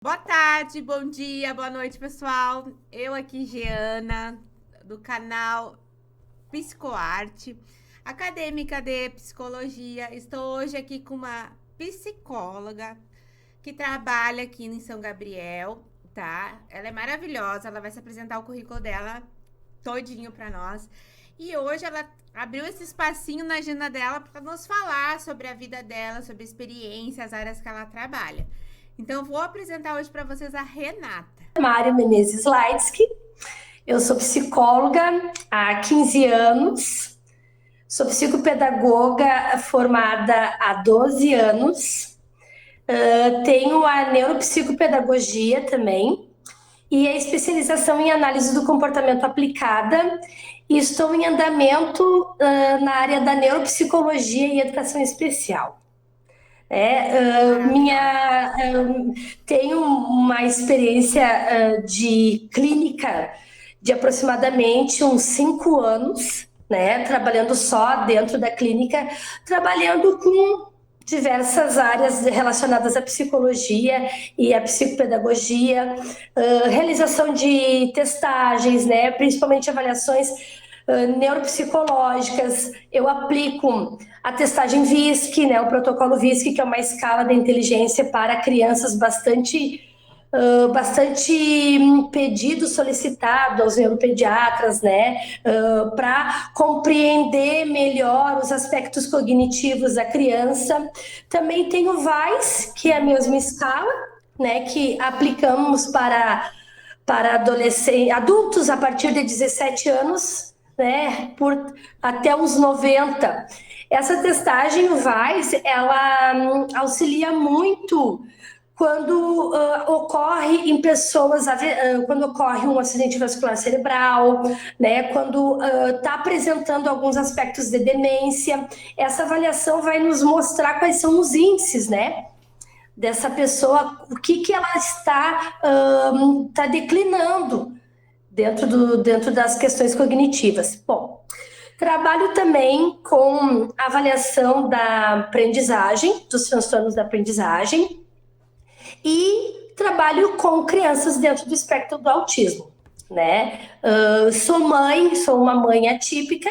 Boa tarde, bom dia, boa noite, pessoal. Eu aqui, Giana, do canal Psicoarte, acadêmica de psicologia. Estou hoje aqui com uma psicóloga que trabalha aqui em São Gabriel, tá? Ela é maravilhosa, ela vai se apresentar o currículo dela todinho para nós. E hoje ela abriu esse espacinho na agenda dela para nos falar sobre a vida dela, sobre a experiência, as áreas que ela trabalha. Então, vou apresentar hoje para vocês a Renata. Mário Menezes Laitsky, eu sou psicóloga há 15 anos, sou psicopedagoga formada há 12 anos, tenho a neuropsicopedagogia também e a especialização em análise do comportamento aplicada e estou em andamento na área da neuropsicologia e educação especial. Maravilhosa. Tenho uma experiência de clínica de aproximadamente uns 5 anos, né? Trabalhando só dentro da clínica, trabalhando com diversas áreas relacionadas à psicologia e à psicopedagogia, realização de testagens, né? Principalmente avaliações neuropsicológicas. Eu aplico a testagem VISC, né, o protocolo VISC, que é uma escala da inteligência para crianças bastante pedido solicitado aos neuropediatras, né, para compreender melhor os aspectos cognitivos da criança. Também tem o VAIS, que é a mesma escala, né, que aplicamos para adolescentes, adultos a partir de 17 anos, né, por até os 90. Essa testagem, o VAIS, ela auxilia muito quando ocorre em pessoas, quando ocorre um acidente vascular cerebral, né, quando está apresentando alguns aspectos de demência. Essa avaliação vai nos mostrar quais são os índices, né, dessa pessoa, o que ela está declinando dentro das questões cognitivas. Bom, trabalho também com avaliação da aprendizagem, dos transtornos da aprendizagem, e trabalho com crianças dentro do espectro do autismo, né? Sou uma mãe atípica,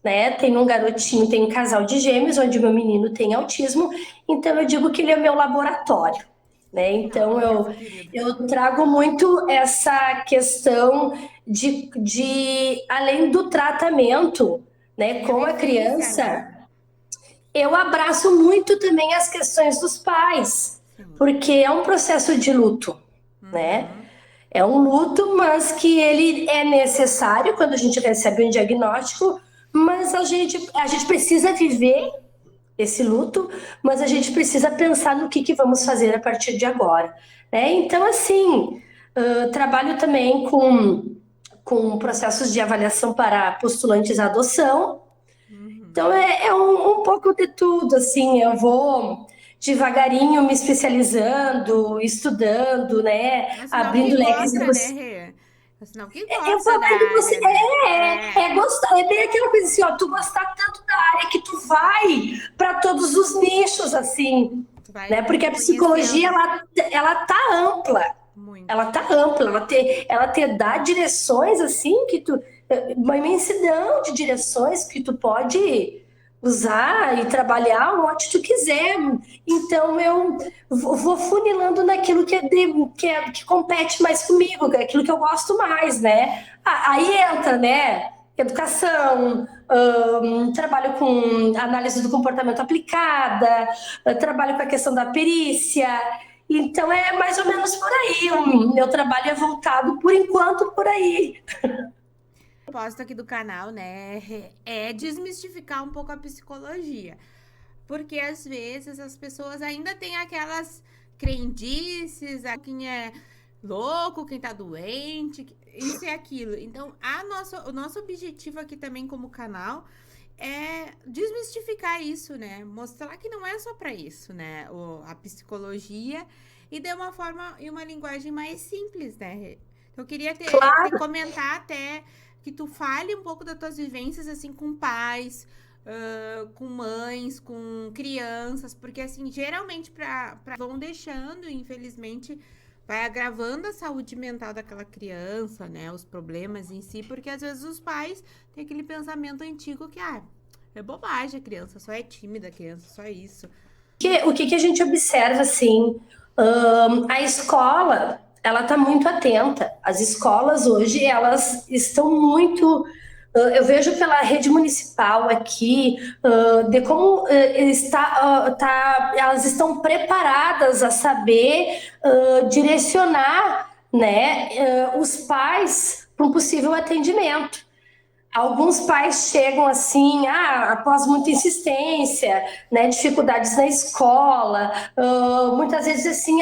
né? Tenho um garotinho, tenho um casal de gêmeos, onde meu menino tem autismo, então eu digo que ele é meu laboratório. Né? Então Nossa, querida. eu trago muito essa questão além do tratamento, né, Tem a com a vivência, né? criança, eu abraço muito também as questões dos pais, Sim. porque é um processo de luto, né? Uhum. É um luto, mas que ele é necessário quando a gente recebe um diagnóstico, mas a gente precisa viver esse luto, mas a gente precisa pensar no que vamos fazer a partir de agora. Né? Então, assim, trabalho também com processos de avaliação para postulantes à adoção. Uhum. Então, é um pouco de tudo, assim, eu vou devagarinho me especializando, estudando, né, É sinal que abrindo leques de gosta, né, possibilidades. Rê? É sinal que Eu gosta da falei que você área, né? É. gostar, é bem aquela coisa assim, ó, tu gostar tanto da área que tu vai para todos os nichos, assim, Tu vai né? Porque a psicologia conhecendo ela tá ampla, muito. ela tá ampla, ela te dá direções assim que tu uma imensidão de direções que tu pode usar e trabalhar onde tu quiser. Então eu vou funilando naquilo que compete mais comigo, que é aquilo que eu gosto mais, né? Aí entra, né? Educação, trabalho com análise do comportamento aplicada, trabalho com a questão da perícia. Então é mais ou menos por aí. O meu trabalho é voltado, por enquanto, por aí. O propósito aqui do canal, né, é desmistificar um pouco a psicologia. Porque às vezes as pessoas ainda têm aquelas crendices, a quem é louco, quem tá doente, isso e aquilo. Então, o nosso objetivo aqui também como canal é desmistificar isso, né? Mostrar que não é só para isso, né? A psicologia e de uma forma e uma linguagem mais simples, né? Então, eu queria te Claro. comentar até que tu fale um pouco das tuas vivências assim com pais, com mães, com crianças, porque assim, geralmente vão deixando, infelizmente, vai agravando a saúde mental daquela criança, né? Os problemas em si, porque às vezes os pais têm aquele pensamento antigo que, é bobagem, a criança só é tímida, a criança só é isso. O que a gente observa, assim, a escola, ela está muito atenta. As escolas hoje, elas estão muito... eu vejo pela rede municipal aqui, de como elas estão preparadas a saber direcionar, né, os pais para um possível atendimento. Alguns pais chegam assim, após muita insistência, né, dificuldades na escola, muitas vezes assim,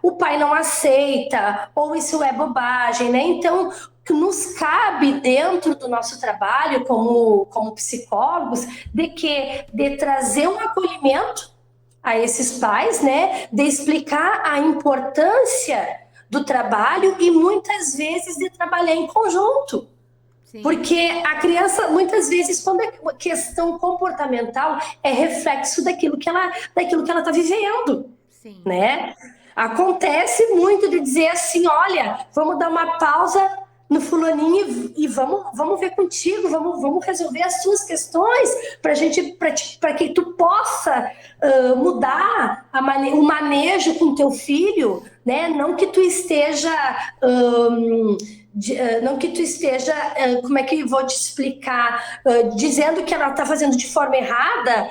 o pai não aceita, ou isso é bobagem, né? Então, nos cabe dentro do nosso trabalho como psicólogos, de trazer um acolhimento a esses pais, né, de explicar a importância do trabalho e muitas vezes de trabalhar em conjunto. Sim. Porque a criança, muitas vezes, quando é questão comportamental, é reflexo daquilo que ela está vivendo. Sim. Né? Acontece muito de dizer assim, olha, vamos dar uma pausa no fulaninho e vamos ver contigo, vamos resolver as suas questões para que tu possa mudar o manejo com teu filho, né? Não que tu esteja... não que tu esteja, como é que eu vou te explicar, dizendo que ela está fazendo de forma errada,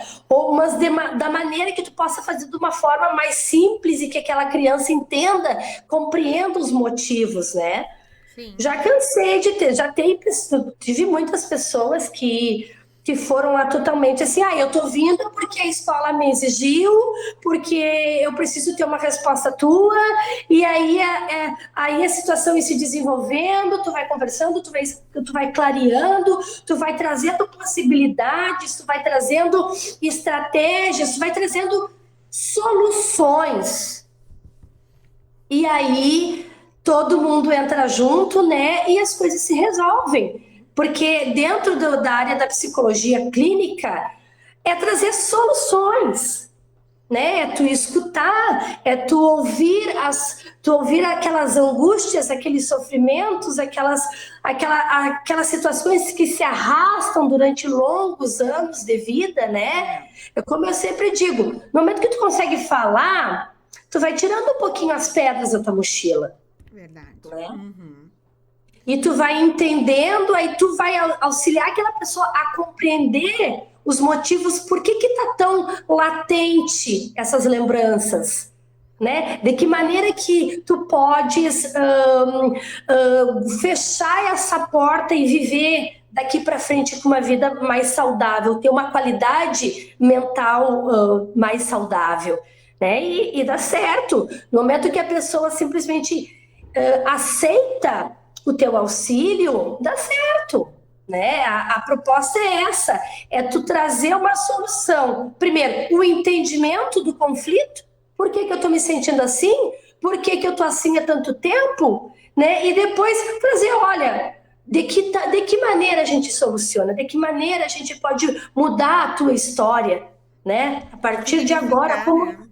mas da maneira que tu possa fazer de uma forma mais simples e que aquela criança entenda, compreenda os motivos, né? Sim. Já cansei de tive muitas pessoas que foram lá totalmente assim, eu tô vindo porque a escola me exigiu, porque eu preciso ter uma resposta tua, e aí a situação vai se desenvolvendo, tu vai conversando, tu vai clareando, tu vai trazendo possibilidades, tu vai trazendo estratégias, tu vai trazendo soluções. E aí todo mundo entra junto, né, e as coisas se resolvem. Porque dentro da área da psicologia clínica é trazer soluções, né? É tu escutar, é tu ouvir aquelas angústias, aqueles sofrimentos, aquelas situações que se arrastam durante longos anos de vida, né? Como eu sempre digo, no momento que tu consegue falar, tu vai tirando um pouquinho as pedras da tua mochila. Verdade. Né? Uhum. E tu vai entendendo, aí tu vai auxiliar aquela pessoa a compreender os motivos, por que tá tão latente essas lembranças, né? De que maneira que tu podes fechar essa porta e viver daqui para frente com uma vida mais saudável, ter uma qualidade mental mais saudável, né? E dá certo. No momento que a pessoa simplesmente aceita o teu auxílio, dá certo, né? A proposta é essa, é tu trazer uma solução. Primeiro, o entendimento do conflito, por que eu tô me sentindo assim? Por que eu tô assim há tanto tempo? Né? E depois trazer, olha, de que maneira a gente soluciona? De que maneira a gente pode mudar a tua história? Né? A partir de agora, como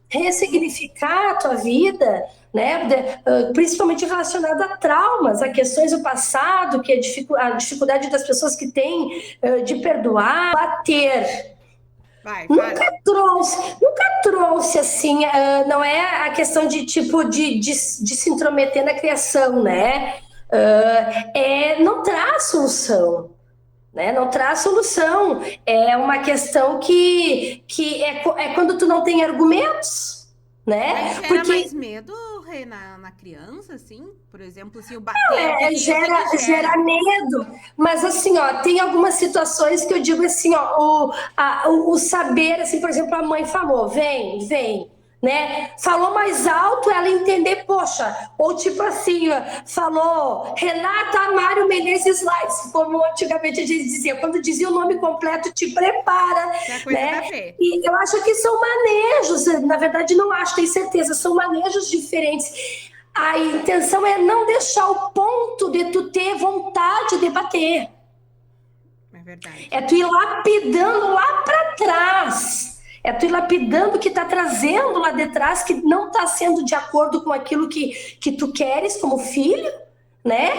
ressignificar a tua vida, né? Principalmente relacionado a traumas, a questões do passado, que a dificuldade das pessoas que têm de perdoar, bater. Nunca trouxe assim, não é a questão de tipo de se intrometer na criação, né? Não traz solução. Né? Não traz solução. É uma questão que é quando tu não tem argumentos, né? Mas gera mais medo, Rê, na criança, assim? Por exemplo, se o bater... Gera medo. Mas, assim, ó, tem algumas situações que eu digo assim, ó, o saber, assim, por exemplo, a mãe falou, vem, né? Falou mais alto, ela entender, poxa, ou tipo assim, falou Renata Amário Menezes Lives, como antigamente a gente dizia, quando dizia o nome completo, te prepara, né? E eu acho que são manejos, na verdade não acho, tenho certeza, são manejos diferentes. A intenção é não deixar o ponto de tu ter vontade de bater. É verdade. É tu ir lapidando lá para trás. É tu ir lapidando o que está trazendo lá de trás, que não está sendo de acordo com aquilo que tu queres como filho, né?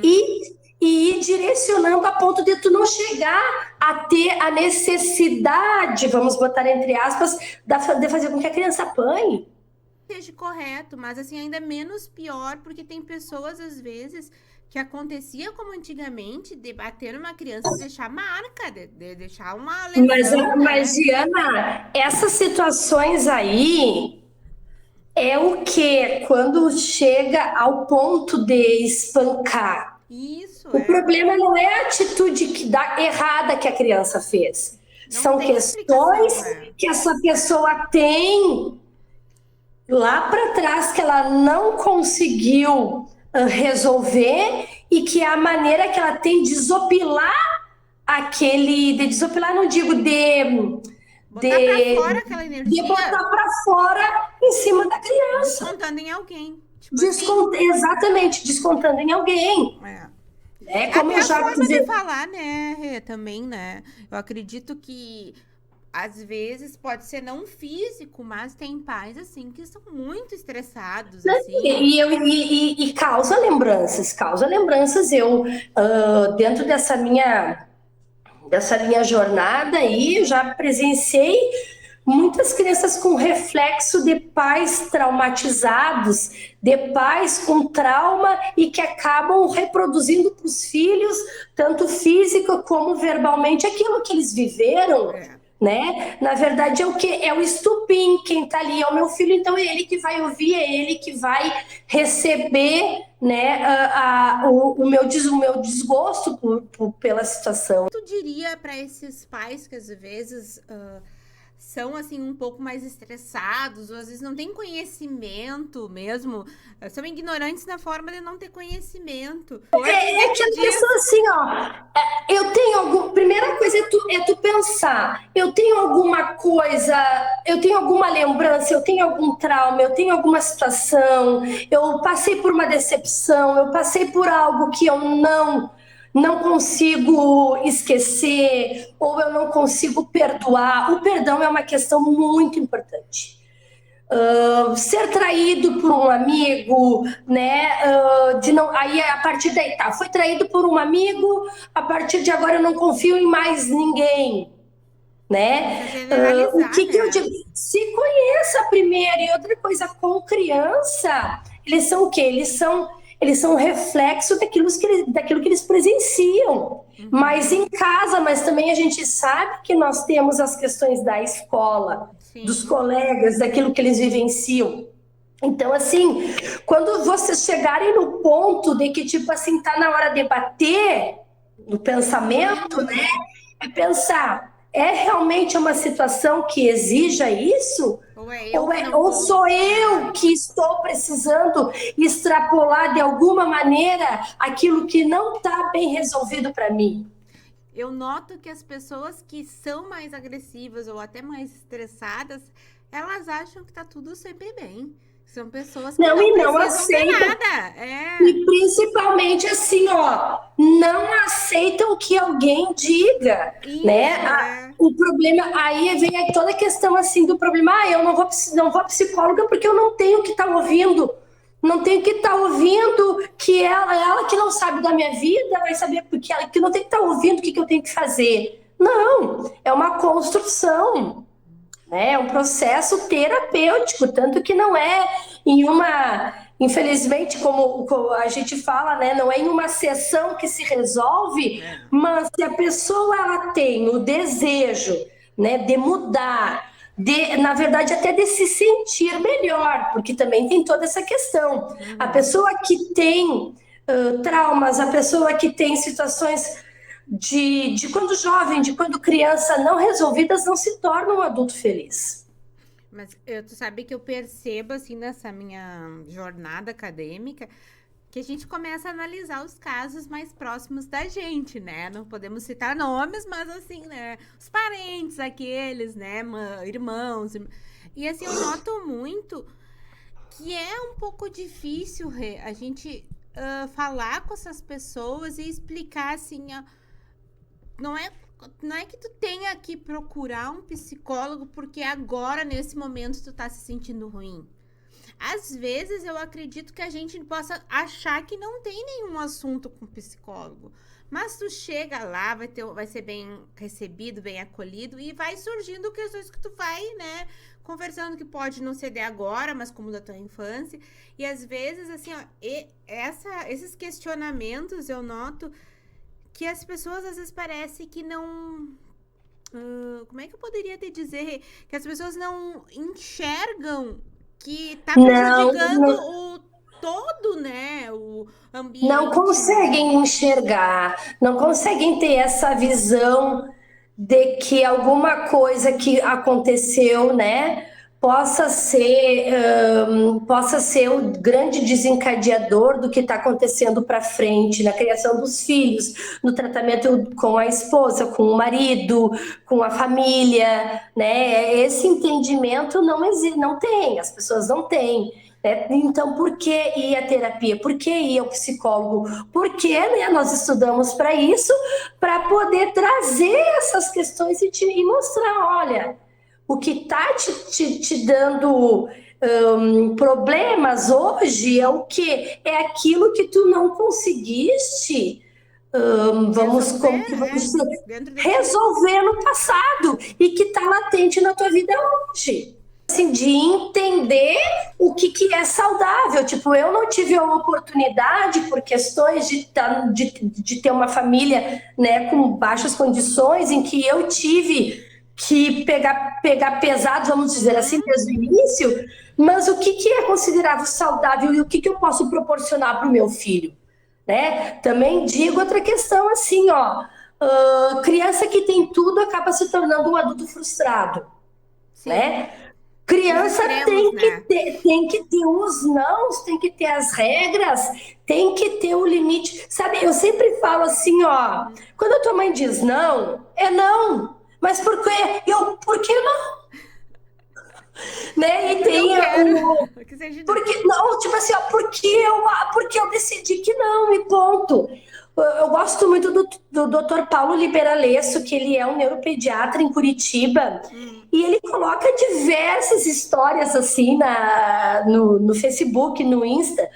E ir direcionando a ponto de tu não chegar a ter a necessidade, vamos botar entre aspas, de fazer com que a criança apanhe. Seja correto, mas assim, ainda menos pior, porque tem pessoas, às vezes, que acontecia como antigamente, de bater numa criança e deixar marca, de deixar uma lesão, Mas, né? Diana, essas situações aí é o que quando chega ao ponto de espancar. Isso, O problema não é a atitude errada que a criança fez. não São tem questões explicação, né? que essa pessoa tem lá para trás que ela não conseguiu resolver e que é a maneira que ela tem de desopilar de desopilar, não digo Botar pra fora aquela de energia, botar para fora em cima da criança. descontando em alguém. Tipo assim, Exatamente, descontando em alguém. Como até eu a já forma de falar, né, Rê, também, né? Eu acredito que às vezes pode ser não físico, mas tem pais assim que são muito estressados, assim. E causa lembranças, causa lembranças. Eu, dentro dessa minha jornada aí, eu já presenciei muitas crianças com reflexo de pais traumatizados, de pais com trauma e que acabam reproduzindo para os filhos, tanto física como verbalmente, aquilo que eles viveram. Né? Na verdade é o que é o estupim, quem está ali é o meu filho, então é ele que vai ouvir, é ele que vai receber, né, o meu desgosto pela situação. Tu diria para esses pais que às vezes são assim um pouco mais estressados, ou às vezes não têm conhecimento mesmo, são ignorantes na forma de não ter conhecimento. É que a pessoa assim, eu tenho primeira coisa é tu pensar, eu tenho alguma coisa, eu tenho alguma lembrança, eu tenho algum trauma, eu tenho alguma situação, eu passei por uma decepção, eu passei por algo que eu não consigo esquecer, ou eu não consigo perdoar. O perdão é uma questão muito importante. Ser traído por um amigo, né? Aí a partir daí foi traído por um amigo, a partir de agora eu não confio em mais ninguém, né? O que eu digo? Se conheça primeiro. E outra coisa, com criança, eles são o quê? Eles são reflexo daquilo que eles presenciam. Mas em casa, mas também a gente sabe que nós temos as questões da escola, dos colegas, daquilo que eles vivenciam. Então, assim, quando vocês chegarem no ponto de que, tipo assim, tá na hora de bater no pensamento, né? É pensar, é realmente uma situação que exija isso? Ou sou eu que estou precisando extrapolar de alguma maneira aquilo que não está bem resolvido para mim? Eu noto que as pessoas que são mais agressivas ou até mais estressadas, elas acham que tá tudo sempre bem. São pessoas que não aceitam nada. E principalmente assim, não aceitam que alguém diga, isso, né? O problema aí vem toda a questão assim do problema. Eu não vou à psicóloga porque eu não tenho que estar ouvindo. Não tenho que estar ouvindo que ela que não sabe da minha vida vai saber porque ela que não tem que estar ouvindo o que eu tenho que fazer. Não, é uma construção. É um processo terapêutico, tanto que não é infelizmente, como a gente fala, né, não é em uma sessão que se resolve, mas se a pessoa ela tem o desejo, né, de mudar, na verdade até de se sentir melhor, porque também tem toda essa questão. A pessoa que tem traumas, a pessoa que tem situações de quando jovem, de quando criança não resolvidas, não se torna um adulto feliz. Mas tu sabe que eu percebo, assim, nessa minha jornada acadêmica, que a gente começa a analisar os casos mais próximos da gente, né? Não podemos citar nomes, mas assim, né? Os parentes, aqueles, né? Irmãos. E assim, eu noto muito que é um pouco difícil a gente falar com essas pessoas e explicar, assim, não é não é que tu tenha que procurar um psicólogo porque agora, nesse momento, tu tá se sentindo ruim. Às vezes eu acredito que a gente possa achar que não tem nenhum assunto com psicólogo. Mas tu chega lá, vai ser bem recebido, bem acolhido, e vai surgindo questões que tu vai, né, conversando, que pode não ser de agora, mas como da tua infância. E às vezes, assim, ó, esses questionamentos eu noto que as pessoas às vezes parece que não. Como é que eu poderia te dizer? Que as pessoas não enxergam que tá prejudicando o todo, né? O ambiente. Não conseguem enxergar, não conseguem ter essa visão de que alguma coisa que aconteceu, né, possa ser o grande desencadeador do que está acontecendo para frente na criação dos filhos, no tratamento com a esposa, com o marido, com a família, né? Esse entendimento não existe, não tem, as pessoas não têm. Então, por que ir à terapia? Por que ir ao psicólogo? Porque, né, nós estudamos para isso, para poder trazer essas questões e mostrar, olha, o que está te dando problemas hoje é o quê? É aquilo que tu não conseguiste resolver no passado e que está latente na tua vida hoje. Assim, de entender o que é saudável. Tipo, eu não tive a oportunidade, por questões de ter uma família, né, com baixas condições, em que eu tive que pegar pesado, vamos dizer assim, desde o início, mas o que é considerado saudável e o que eu posso proporcionar para o meu filho, né? Também digo outra questão assim, ó, criança que tem tudo acaba se tornando um adulto frustrado, sim, né? Criança tem que ter os nãos, tem que ter as regras, tem que ter o limite. Sabe, eu sempre falo assim, ó, quando a tua mãe diz não, é não. Mas por quê? Por que não? Né? E tem porque não, tipo assim, ó, porque eu decidi que não, e ponto. Eu gosto muito do Dr. Paulo Liberalesso, que ele é um neuropediatra em Curitiba, e ele coloca diversas histórias assim no Facebook, no Insta,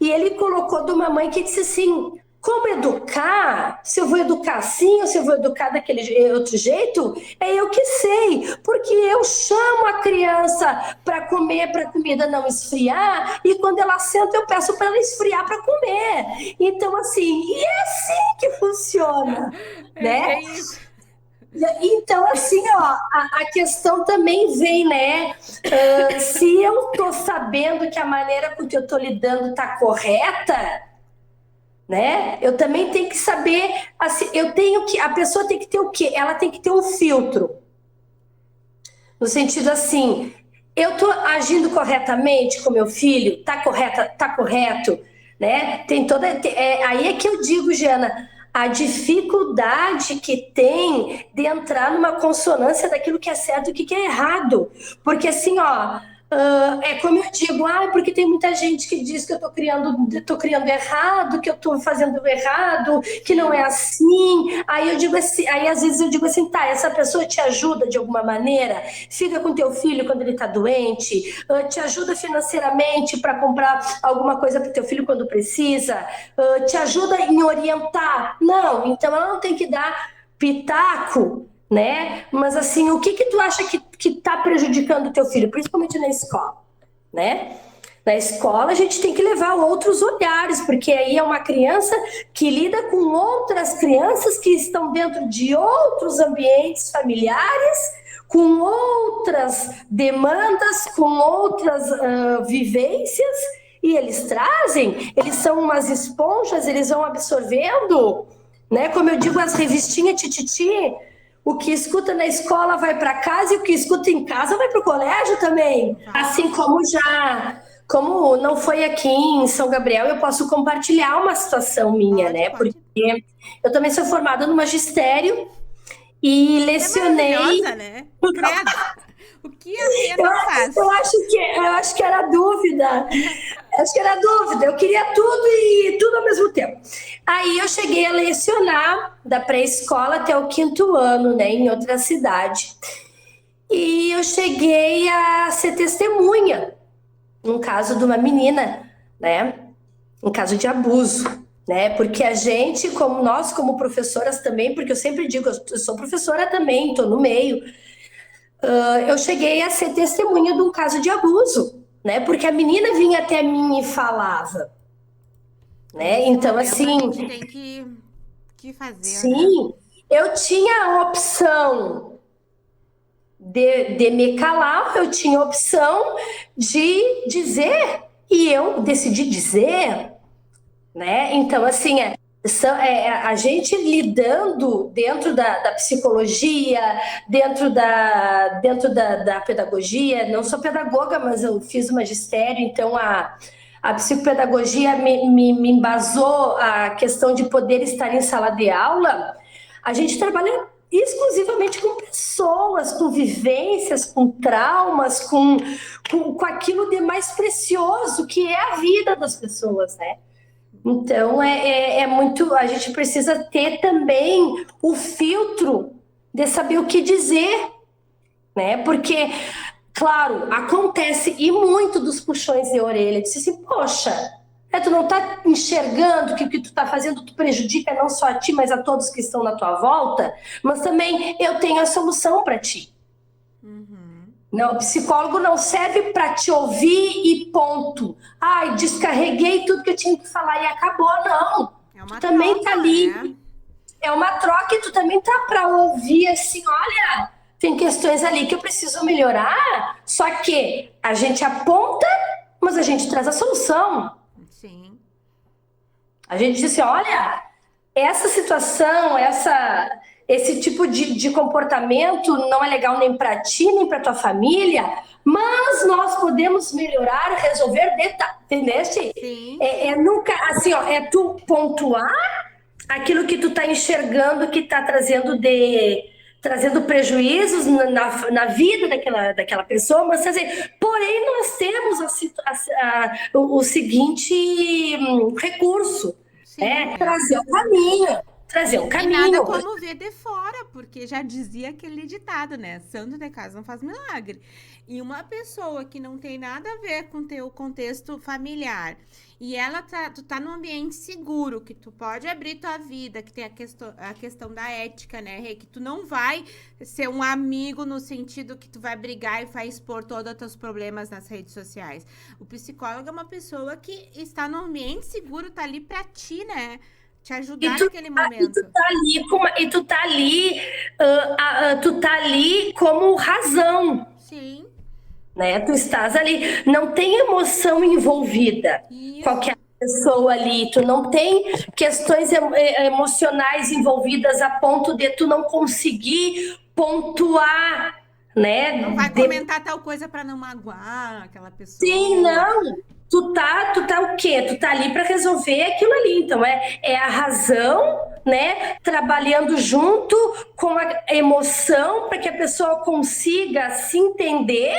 e ele colocou de uma mãe que disse assim: como educar? Se eu vou educar assim ou se eu vou educar daquele outro jeito, é eu que sei. Porque eu chamo a criança para comer, para a comida não esfriar, e quando ela senta eu peço para ela esfriar para comer. Então, assim, e é assim que funciona, né? É isso. Então, assim, ó, a questão também vem, né? Se eu tô sabendo que a maneira com que eu tô lidando tá correta, né? Eu também tenho que saber, assim, a pessoa tem que ter o quê? Ela tem que ter um filtro. No sentido assim, eu tô agindo corretamente com meu filho? Tá correto, né? Aí é que eu digo, Giana, a dificuldade que tem de entrar numa consonância daquilo que é certo e o que é errado. Porque assim, ó, é como eu digo, porque tem muita gente que diz que eu tô criando errado, que eu tô fazendo errado, que não é assim. Aí eu digo assim, aí às vezes eu digo assim, tá, essa pessoa te ajuda de alguma maneira? Fica com teu filho quando ele tá doente? Te ajuda financeiramente para comprar alguma coisa pro teu filho quando precisa? Te ajuda em orientar? Não, então ela não tem que dar pitaco, né? Mas assim, o que tu acha que tá prejudicando o teu filho, principalmente na escola, né? Na escola a gente tem que levar outros olhares, porque aí é uma criança que lida com outras crianças que estão dentro de outros ambientes familiares, com outras demandas, com outras vivências, e eles são umas esponjas, eles vão absorvendo, né? Como eu digo, as revistinhas tititi. O que escuta na escola vai para casa e o que escuta em casa vai para o colégio também. Assim como não foi aqui em São Gabriel, eu posso compartilhar uma situação minha, né? Porque eu também sou formada no magistério e lecionei. É maravilhosa, né? O que a Ria não faz? Eu acho que era dúvida. Acho que era dúvida, eu queria tudo e tudo ao mesmo tempo. Aí eu cheguei a lecionar da pré-escola até o 5º ano, né, em outra cidade. E eu cheguei a ser testemunha, num caso de uma menina, né, um caso de abuso, né, porque a gente, como nós, como professoras também, porque eu sempre digo, eu sou professora também, estou no meio, eu cheguei a ser testemunha de um caso de abuso, né? Porque a menina vinha até mim e falava, né? Nesse Então, momento a assim, gente tem que fazer, né? sim, eu tinha a opção de me calar, eu tinha a opção de dizer, e eu decidi dizer, né? Então, assim, a gente lidando dentro da psicologia, dentro da pedagogia, não sou pedagoga, mas eu fiz o magistério, então a psicopedagogia me embasou a questão de poder estar em sala de aula. A gente trabalha exclusivamente com pessoas, com vivências, com traumas, com aquilo de mais precioso que é a vida das pessoas, né? Então, é muito. A gente precisa ter também o filtro de saber o que dizer, né? Porque, claro, acontece e muito dos puxões de orelha. Diz assim, poxa, tu não tá enxergando que o que tu tá fazendo tu prejudica não só a ti, mas a todos que estão na tua volta, mas também eu tenho a solução para ti. Não, o psicólogo não serve para te ouvir e ponto. Ai, descarreguei tudo que eu tinha que falar e acabou, não. É uma Tu também troca, tá ali. né? É uma troca e tu também tá para ouvir assim, olha, tem questões ali que eu preciso melhorar, só que a gente aponta, mas a gente traz a solução. Sim. A gente diz assim, olha, essa situação, esse tipo de comportamento não é legal nem para ti, nem para tua família, mas nós podemos melhorar, resolver, entendeste? Sim. Nunca, assim, ó, é tu pontuar aquilo que tu tá enxergando que tá trazendo prejuízos na vida daquela pessoa, mas dizer, porém nós temos o seguinte recurso, Sim, trazer um E nada caminho. como ver de fora, porque já dizia aquele ditado, né? Santo de casa não faz milagre. E uma pessoa que não tem nada a ver com teu contexto familiar, e tu tá num ambiente seguro, que tu pode abrir tua vida, que tem a questão da ética, né, Rê? Que tu não vai ser um amigo no sentido que tu vai brigar e vai expor todos os teus problemas nas redes sociais. O psicólogo é uma pessoa que está num ambiente seguro, tá ali pra ti, né? Te ajudar naquele momento. Tu tá ali como razão, Sim. né? Tu estás ali, não tem emoção envolvida. Isso. Qualquer pessoa ali, tu não tem questões emocionais envolvidas a ponto de tu não conseguir pontuar, né? Não vai comentar tal coisa para não magoar aquela pessoa. Sim, não. Tu tá o quê? Tu tá ali para resolver aquilo ali. Então, é a razão, né? Trabalhando junto com a emoção para que a pessoa consiga se entender,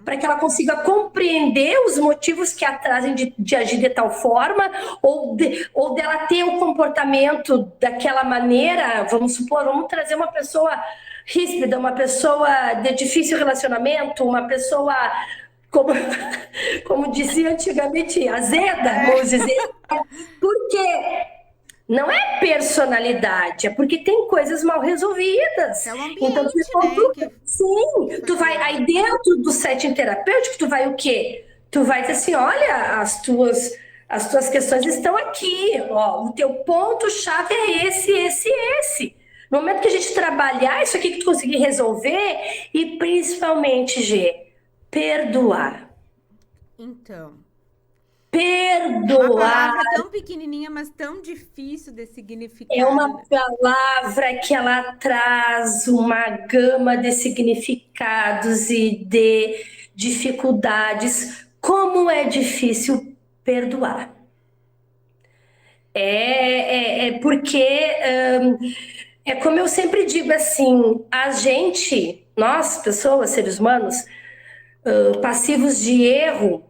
para que ela consiga compreender os motivos que a trazem de agir de tal forma, ou dela ter o comportamento daquela maneira. Vamos supor, vamos trazer uma pessoa ríspida, uma pessoa de difícil relacionamento, uma pessoa como dizia antigamente, azeda, vamos dizer. Porque não é personalidade, é porque tem coisas mal resolvidas. É o ambiente, então, sim, tu vai aí dentro do setting terapêutico, tu vai o quê? Tu vai dizer assim, olha, as tuas questões estão aqui, ó, o teu ponto-chave é esse. No momento que a gente trabalhar isso aqui que tu conseguir resolver, e principalmente, perdoar. Então. Perdoar. É uma palavra tão pequenininha, mas tão difícil de significar. É uma palavra que ela traz uma gama de significados e de dificuldades. Como é difícil perdoar. Porque é como eu sempre digo assim, nós, pessoas, seres humanos, passivos de erro,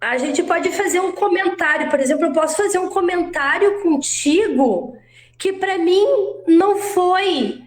A gente pode fazer um comentário, por exemplo, eu posso fazer um comentário contigo que para mim não foi,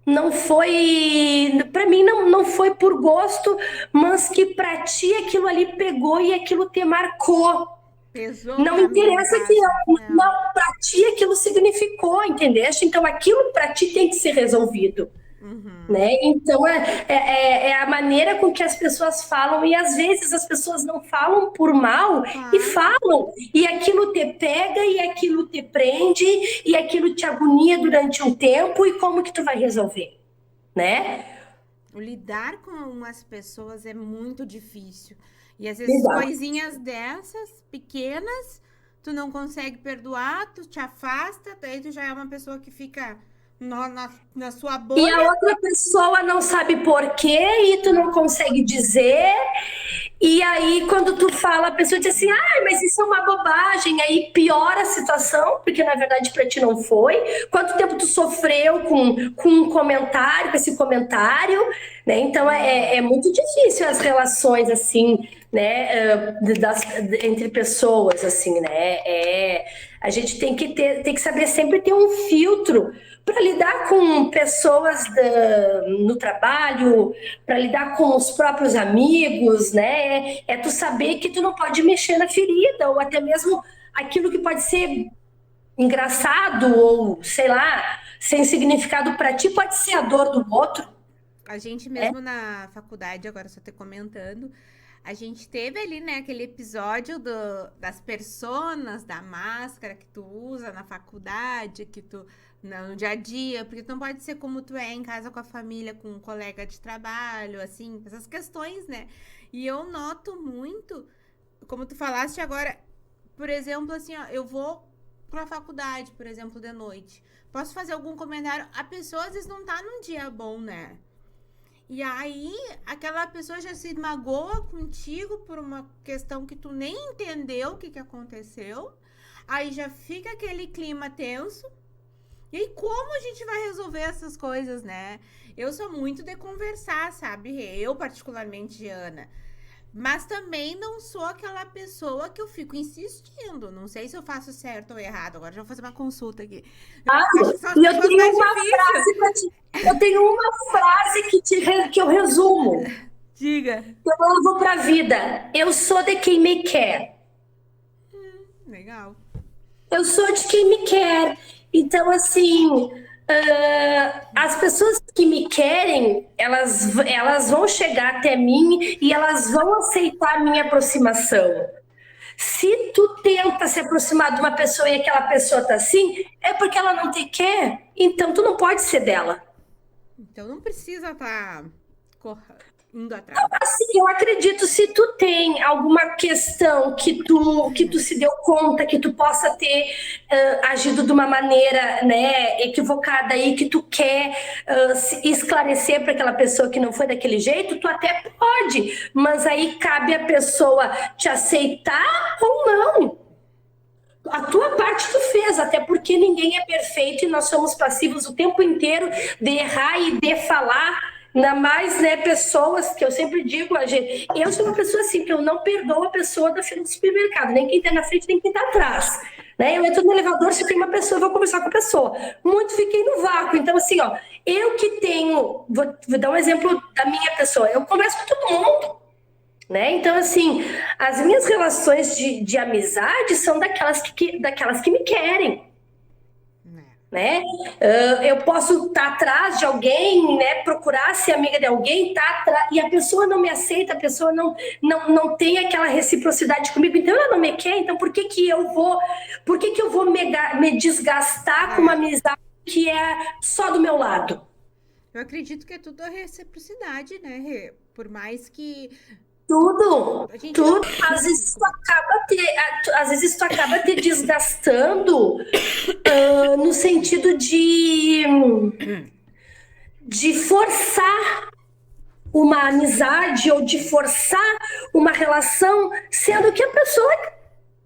não foi, para mim não foi por gosto, mas que para ti aquilo ali pegou e aquilo te marcou. Pesou Não pra mim, no interessa que caso. É. não, para ti aquilo significou, entendeste? Então aquilo para ti tem que ser resolvido. Uhum. Né? Então é a maneira com que as pessoas falam, e às vezes as pessoas não falam por mal e Claro. falam, e aquilo te pega, e aquilo te prende, e aquilo te agonia durante um tempo, e como que tu vai resolver, né? O lidar com as pessoas é muito difícil. E às vezes Exato. coisinhas dessas, pequenas, tu não consegue perdoar, tu te afasta, daí tu já é uma pessoa que fica na sua E a bolha. outra pessoa não sabe por quê, e tu não consegue dizer. E aí, quando tu fala, a pessoa diz assim: ah, mas isso é uma bobagem. Aí piora a situação, porque na verdade para ti não foi. Quanto tempo tu sofreu com um comentário, com esse comentário, né? Então é muito difícil as relações assim, né, entre pessoas, assim, né? A gente tem que saber sempre ter um filtro para lidar com pessoas no trabalho, para lidar com os próprios amigos, né? É tu saber que tu não pode mexer na ferida, ou até mesmo aquilo que pode ser engraçado, ou sei lá, sem significado para ti, pode ser a dor do outro, A gente né? mesmo na faculdade, agora só te comentando, a gente teve ali, né, aquele episódio das personas, da máscara que tu usa na faculdade, que tu no dia a dia, porque tu não pode ser como tu é em casa com a família, com um colega de trabalho, assim, essas questões, né? E eu noto muito, como tu falaste agora, por exemplo, assim, ó, eu vou pra faculdade, por exemplo, de noite. Posso fazer algum comentário? A pessoa às vezes não tá num dia bom, né? E aí, aquela pessoa já se magoa contigo por uma questão que tu nem entendeu o que, que aconteceu. Aí já fica aquele clima tenso. E aí, como a gente vai resolver essas coisas, né? Eu sou muito de conversar, sabe? Eu, particularmente, Ana. Mas também não sou aquela pessoa que eu fico insistindo. Não sei se eu faço certo ou errado. Agora já vou fazer uma consulta aqui. Eu acho que são as E eu pessoas tenho mais uma difíceis. frase para ti. Eu tenho uma frase que eu resumo. Diga. Eu levo para a vida. Eu sou de quem me quer. Legal. Eu sou de quem me quer. Então, assim, as pessoas que me querem, elas vão chegar até mim e elas vão aceitar a minha aproximação. Se tu tenta se aproximar de uma pessoa e aquela pessoa tá assim, é porque ela não te quer. Então, tu não pode ser dela. Então não precisa estar indo atrás. Assim, eu acredito, se tu tem alguma questão que tu se deu conta que tu possa ter agido de uma maneira, né, equivocada aí, que tu quer esclarecer para aquela pessoa que não foi daquele jeito, tu até pode, mas aí cabe a pessoa te aceitar ou não. A tua parte tu fez, até porque ninguém é perfeito e nós somos passivos o tempo inteiro de errar e de falar. Ainda mais, né, pessoas que eu sempre digo, eu sou uma pessoa assim, que eu não perdoo a pessoa da fila do supermercado, nem quem tá na frente, nem quem tá atrás. Né? Eu entro no elevador, se tem uma pessoa, eu vou conversar com a pessoa. Muito fiquei no vácuo. Então, assim, ó, eu que tenho, vou dar um exemplo da minha pessoa, eu converso com todo mundo. Né? Então, assim, as minhas relações de amizade são daquelas que me querem. Né? Eu posso estar atrás de alguém, né? Procurar ser amiga de alguém, tá atrás, e a pessoa não me aceita, a pessoa não tem aquela reciprocidade comigo, então ela não me quer, então por que eu vou me desgastar com uma amizade que é só do meu lado? Eu acredito que é tudo a reciprocidade, né, Rê? Por mais que Tudo, a gente não. tudo. Às vezes tu acaba te desgastando no sentido de forçar uma amizade ou de forçar uma relação, sendo que a pessoa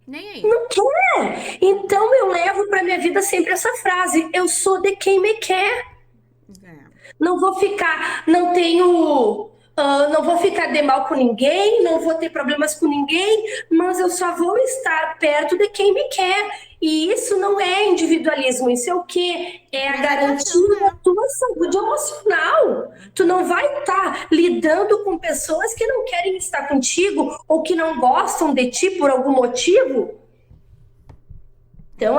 Nem aí. não quer. Então eu levo para minha vida sempre essa frase: eu sou de quem me quer. É. Não vou ficar, não tenho não vou ficar de mal com ninguém, não vou ter problemas com ninguém, mas eu só vou estar perto de quem me quer. E isso não é individualismo, isso é o quê? É a garantia da tua saúde emocional. Tu não vai estar lidando com pessoas que não querem estar contigo ou que não gostam de ti por algum motivo. Então,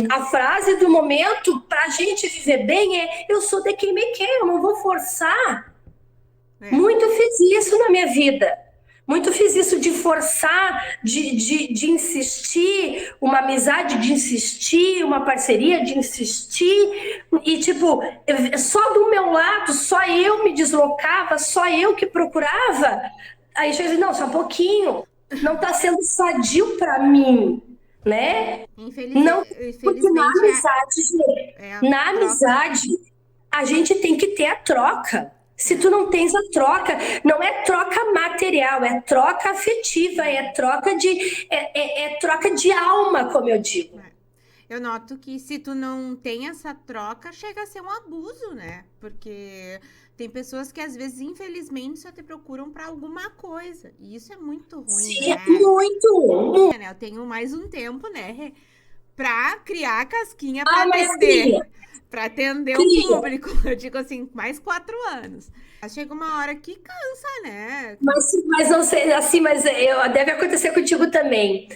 a frase do momento para a gente viver bem é: eu sou de quem me quer, eu não vou forçar. Muito fiz isso na minha vida. Muito fiz isso de forçar, de insistir, uma amizade de insistir, uma parceria de insistir. E, tipo, só do meu lado, só eu me deslocava, só eu que procurava. Aí eu disse, não, só um pouquinho. Não está sendo sadio para mim, né? Não, porque na amizade, na amizade, a gente tem que ter a troca. Se tu não tens a troca, não é troca material, é troca afetiva, é troca de alma, como eu digo. Eu noto que se tu não tem essa troca, chega a ser um abuso, né? Porque tem pessoas que às vezes, infelizmente, só te procuram para alguma coisa. E isso é muito ruim, Sim, né? É muito. Eu tenho mais um tempo, né? Pra criar a casquinha Ah, pra mas atender. cria. Pra atender o Cria. público. Eu digo assim, mais 4 anos. Mas chega uma hora que cansa, né? Mas não sei, assim, deve acontecer contigo também.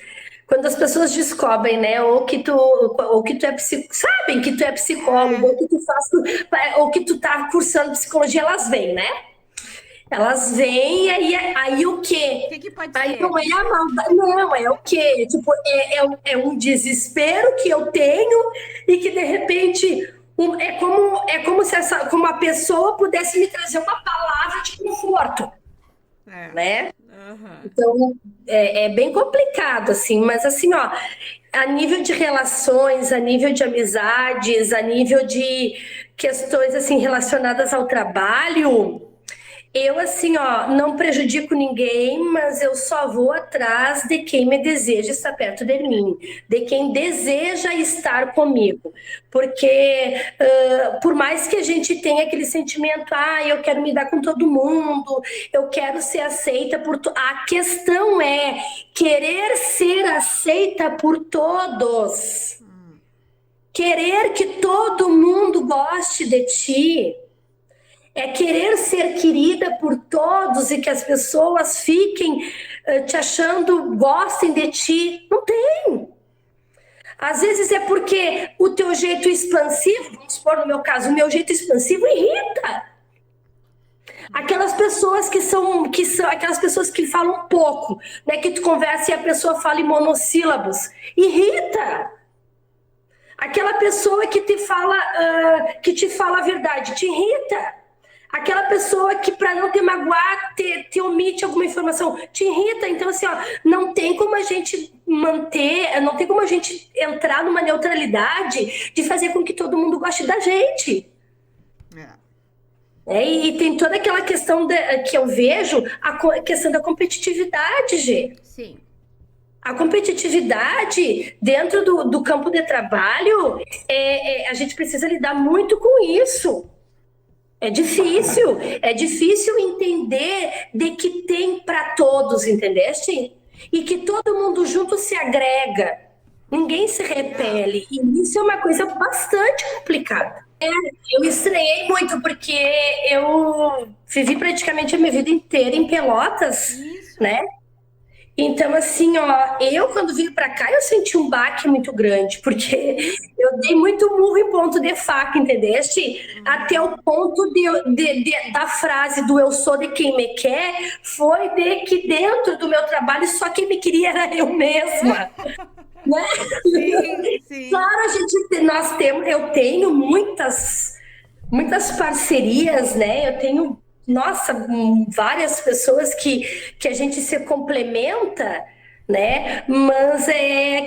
Quando as pessoas descobrem, né, ou que tu é sabem que tu é psicólogo, ou que tu ou que tu tá cursando psicologia, elas vêm, né? Elas vêm, aí o quê? O que pode Aí ser? não é a maldade, não, é o quê? Tipo, é um desespero que eu tenho e que, de repente, é como se como a pessoa pudesse me trazer uma palavra de conforto, né? Uhum. Então, é bem complicado, assim, mas assim, ó, a nível de relações, a nível de amizades, a nível de questões, assim, relacionadas ao trabalho, eu, assim, ó, não prejudico ninguém, mas eu só vou atrás de quem me deseja estar perto de mim, de quem deseja estar comigo. Porque, por mais que a gente tenha aquele sentimento, eu quero me dar com todo mundo, eu quero ser aceita por a questão é querer ser aceita por todos. Querer que todo mundo goste de ti. É querer ser querida por todos e que as pessoas fiquem te achando, gostem de ti. Não tem. Às vezes é porque o teu jeito expansivo, vamos supor no meu caso, o meu jeito expansivo irrita. Aquelas pessoas que são aquelas pessoas que falam pouco, né? Que tu conversa e a pessoa fala em monossílabos. Irrita. Aquela pessoa que te fala a verdade, te irrita. Aquela pessoa que, para não te magoar, te omite alguma informação, te irrita. Então, assim, ó, não tem como a gente não tem como a gente entrar numa neutralidade de fazer com que todo mundo goste da gente. E tem toda aquela questão que eu vejo, a questão da competitividade, Gê. Sim. A competitividade dentro do campo de trabalho, a gente precisa lidar muito com isso. É difícil entender de que tem para todos, entendeste? E que todo mundo junto se agrega, ninguém se repele, e isso é uma coisa bastante complicada. Eu estranhei muito, porque eu vivi praticamente a minha vida inteira em Pelotas, né? Então, assim, ó, eu quando vim pra cá, eu senti um baque muito grande, porque eu dei muito murro em ponto de faca, entendeste? Até o ponto da frase do eu sou de quem me quer, foi de que dentro do meu trabalho só quem me queria era eu mesma. Né? Sim. Claro, eu tenho muitas parcerias, né? Eu tenho várias pessoas que a gente se complementa, né? Mas é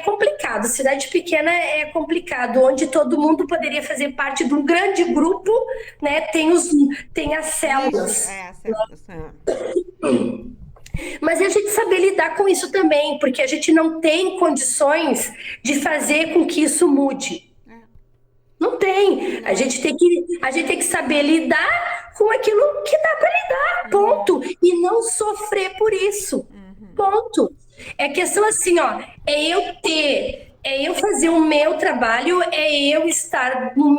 complicado. Cidade pequena é complicado, onde todo mundo poderia fazer parte de um grande grupo, né? Tem as células. As células. Mas a gente saber lidar com isso também, porque a gente não tem condições de fazer com que isso mude. Não tem. A gente tem que saber lidar com aquilo que dá para lidar, ponto. E não sofrer por isso, ponto. É questão assim, ó, é eu fazer o meu trabalho, é eu estar no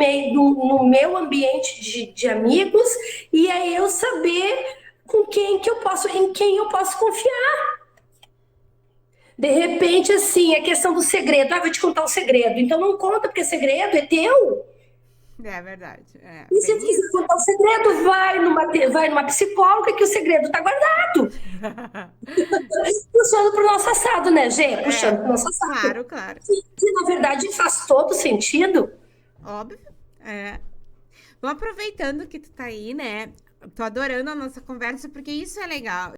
meu ambiente de amigos e é eu saber em quem eu posso confiar. De repente, assim, a questão do segredo. Vou te contar um segredo. Então não conta, porque segredo é teu. É verdade. E se você contar o segredo, vai numa psicóloga que o segredo está guardado. Puxando pro nosso assado, né, Gê? Puxando pro nosso assado. Claro, claro. Que na verdade faz todo sentido. Óbvio. Vou aproveitando que tu tá aí, né? Tô adorando a nossa conversa, porque isso é legal.